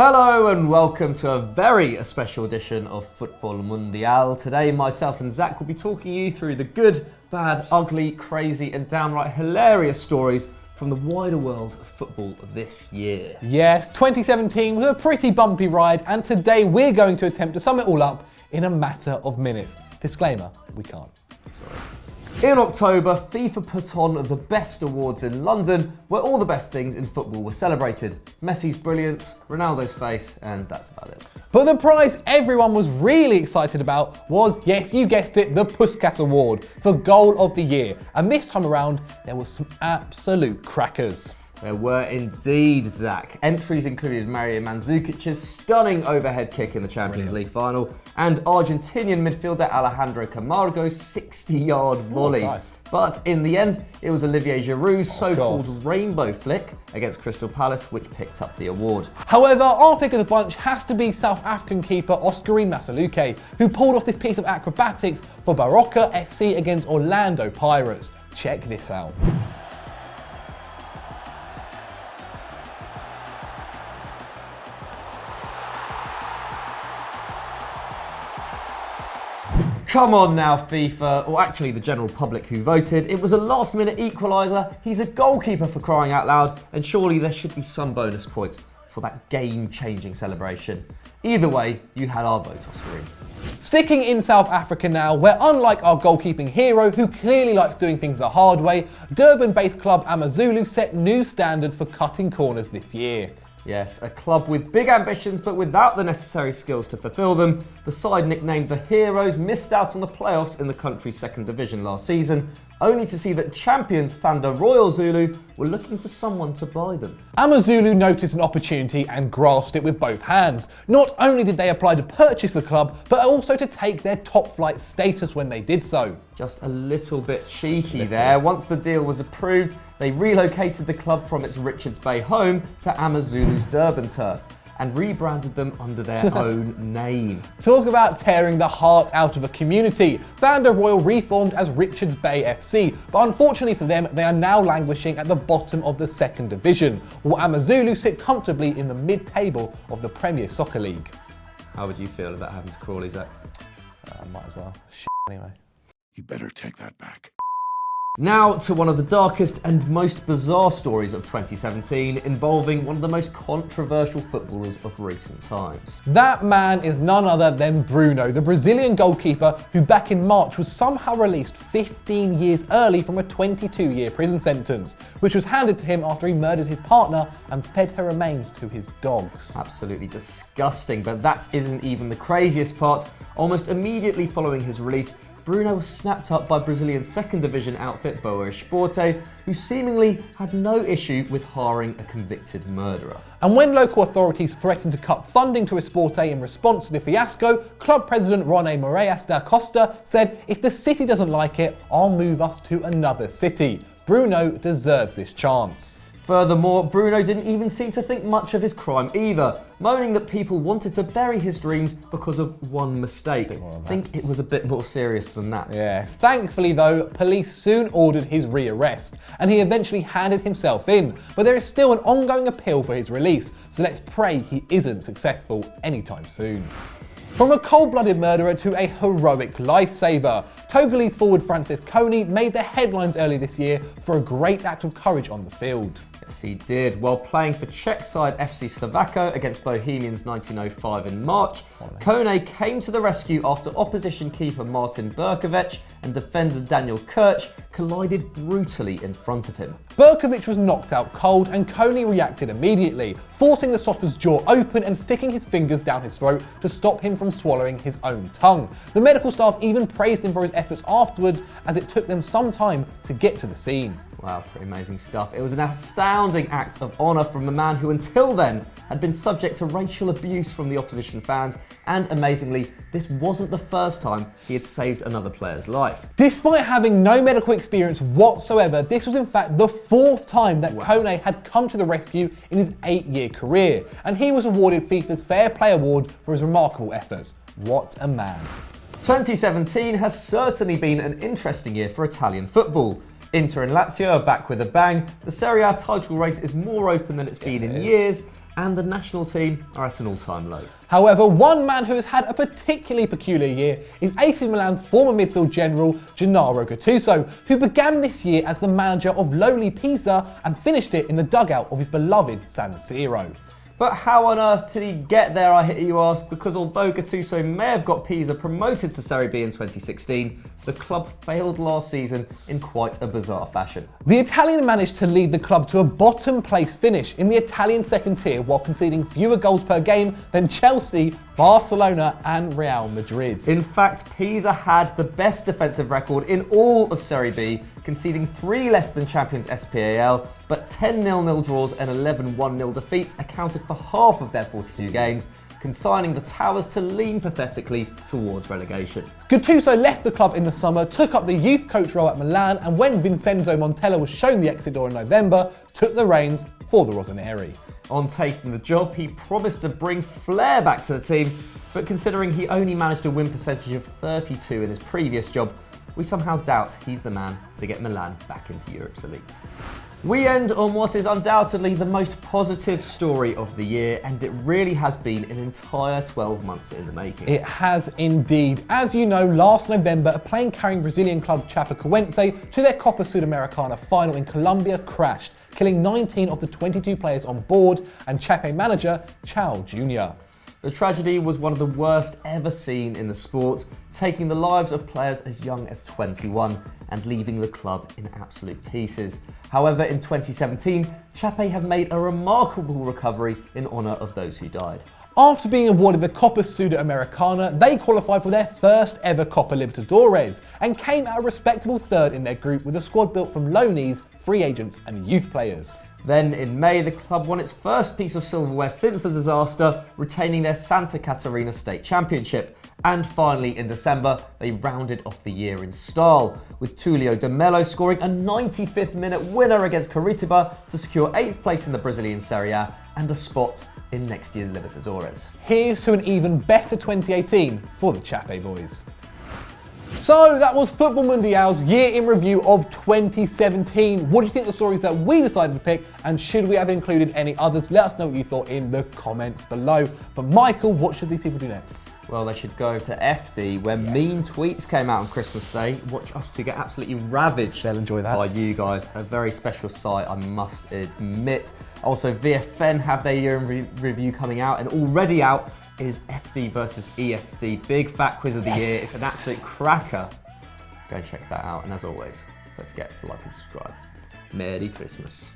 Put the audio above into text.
Hello and welcome to a very special edition of Futbol Mundial. Today, myself and Zach will be talking you through the good, bad, ugly, crazy and downright hilarious stories from the wider world of football this year. Yes, 2017 was a pretty bumpy ride, and today we're going to attempt to sum it all up in a matter of minutes. Disclaimer, we can't. Sorry. In October, FIFA put on the best awards in London, where all the best things in football were celebrated. Messi's brilliance, Ronaldo's face, and that's about it. But the prize everyone was really excited about was, yes, you guessed it, the Puskas Award for Goal of the Year. And this time around, there was some absolute crackers. There were indeed, Zach. Entries included Mario Mandzukic's stunning overhead kick in the Champions League final and Argentinian midfielder Alejandro Camargo's 60-yard volley. Nice. But in the end, it was Olivier Giroud's so-called rainbow flick against Crystal Palace which picked up the award. However, our pick of the bunch has to be South African keeper Oscarine Masaluke, who pulled off this piece of acrobatics for Baroka FC against Orlando Pirates. Check this out. Come on now, FIFA, or actually the general public who voted. It was a last-minute equaliser. He's a goalkeeper for crying out loud, and surely there should be some bonus points for that game-changing celebration. Either way, you had our vote, Oscarine. Sticking in South Africa now, where unlike our goalkeeping hero, who clearly likes doing things the hard way, Durban-based club AmaZulu set new standards for cutting corners this year. Yes, a club with big ambitions but without the necessary skills to fulfil them. The side nicknamed the Heroes missed out on the playoffs in the country's second division last season, only to see that champions Thunder Royal Zulu were looking for someone to buy them. AmaZulu noticed an opportunity and grasped it with both hands. Not only did they apply to purchase the club, but also to take their top flight status when they did so. Just a little bit cheeky there. Once the deal was approved, they relocated the club from its Richards Bay home to AmaZulu's Durban turf and rebranded them under their own name. Talk about tearing the heart out of a community. Thunder Royal reformed as Richards Bay FC, but unfortunately for them, they are now languishing at the bottom of the second division, while AmaZulu sit comfortably in the mid-table of the Premier Soccer League. How would you feel if that happened to Crawley, Zach? Might as well. Anyway. You better take that back. Now to one of the darkest and most bizarre stories of 2017, involving one of the most controversial footballers of recent times. That man is none other than Bruno, the Brazilian goalkeeper who back in March was somehow released 15 years early from a 22-year prison sentence, which was handed to him after he murdered his partner and fed her remains to his dogs. Absolutely disgusting, but that isn't even the craziest part. Almost immediately following his release, Bruno was snapped up by Brazilian second division outfit Boa Esporte, who seemingly had no issue with hiring a convicted murderer. And when local authorities threatened to cut funding to Esporte in response to the fiasco, club president Rone Moraes da Costa said, "If the city doesn't like it, I'll move us to another city." Bruno deserves this chance. Furthermore, Bruno didn't even seem to think much of his crime either, moaning that people wanted to bury his dreams because of one mistake. I think it was a bit more serious than that. Yes. Thankfully though, police soon ordered his rearrest, and he eventually handed himself in, but there is still an ongoing appeal for his release, so let's pray he isn't successful anytime soon. From a cold-blooded murderer to a heroic lifesaver, Togolese forward Francis Kony made the headlines early this year for a great act of courage on the field. Yes, he did. While playing for Czech side FC Slovakia against Bohemians 1905 in March, Kone came to the rescue after opposition keeper Martin Berkovic and defender Daniel Kirch collided brutally in front of him. Berkovic was knocked out cold and Kony reacted immediately, forcing the stopper's jaw open and sticking his fingers down his throat to stop him from swallowing his own tongue. The medical staff even praised him for his efforts afterwards, as it took them some time to get to the scene. Wow, pretty amazing stuff. It was an astounding act of honour from a man who until then had been subject to racial abuse from the opposition fans, and amazingly, this wasn't the first time he had saved another player's life. Despite having no medical experience whatsoever, this was in fact the fourth time that Kone had come to the rescue in his 8-year career, and he was awarded FIFA's Fair Play Award for his remarkable efforts. What a man. 2017 has certainly been an interesting year for Italian football. Inter and Lazio are back with a bang. The Serie A title race is more open than it's been in years, and the national team are at an all-time low. However, one man who has had a particularly peculiar year is AC Milan's former midfield general Gennaro Gattuso, who began this year as the manager of lowly Pisa and finished it in the dugout of his beloved San Siro. But how on earth did he get there, I hear you ask? Because although Gattuso may have got Pisa promoted to Serie B in 2016, the club failed last season in quite a bizarre fashion. The Italian managed to lead the club to a bottom place finish in the Italian second tier while conceding fewer goals per game than Chelsea, Barcelona and Real Madrid. In fact, Pisa had the best defensive record in all of Serie B, conceding 3 less than champions SPAL, but 10 0-0 draws and 11 1-0 defeats accounted for half of their 42 games, consigning the Towers to lean pathetically towards relegation. Gattuso left the club in the summer, took up the youth coach role at Milan, and when Vincenzo Montella was shown the exit door in November, took the reins for the Rossoneri. On taking the job, he promised to bring flair back to the team, but considering he only managed a win percentage of 32 in his previous job, we somehow doubt he's the man to get Milan back into Europe's elite. We end on what is undoubtedly the most positive story of the year, and it really has been an entire 12 months in the making. It has indeed. As you know, last November, a plane carrying Brazilian club Chapecoense to their Copa Sudamericana final in Colombia crashed, killing 19 of the 22 players on board and Chape manager Chao Jr. The tragedy was one of the worst ever seen in the sport, taking the lives of players as young as 21 and leaving the club in absolute pieces. However, in 2017, Chape have made a remarkable recovery in honour of those who died. After being awarded the Copa Sudamericana, they qualified for their first ever Copa Libertadores and came out a respectable third in their group with a squad built from loanees, free agents and youth players. Then in May, the club won its first piece of silverware since the disaster, retaining their Santa Catarina State Championship. And finally, in December, they rounded off the year in style, with Tulio de Melo scoring a 95th minute winner against Curitiba to secure 8th place in the Brazilian Serie A and a spot in next year's Libertadores. Here's to an even better 2018 for the Chape boys. So that was Futbol Mundial's year in review of 2017. What do you think of the stories that we decided to pick, and should we have included any others? Let us know what you thought in the comments below. But Michael, what should these people do next? Well, they should go to FD, where Mean Tweets came out on Christmas Day. Watch us two get absolutely ravaged. They'll enjoy that. By you guys. A very special sight, I must admit. Also, VFN have their year in review coming out, and already out is FD versus EFD. Big fat quiz of the year. It's an absolute cracker. Go and check that out. And as always, don't forget to like and subscribe. Merry Christmas.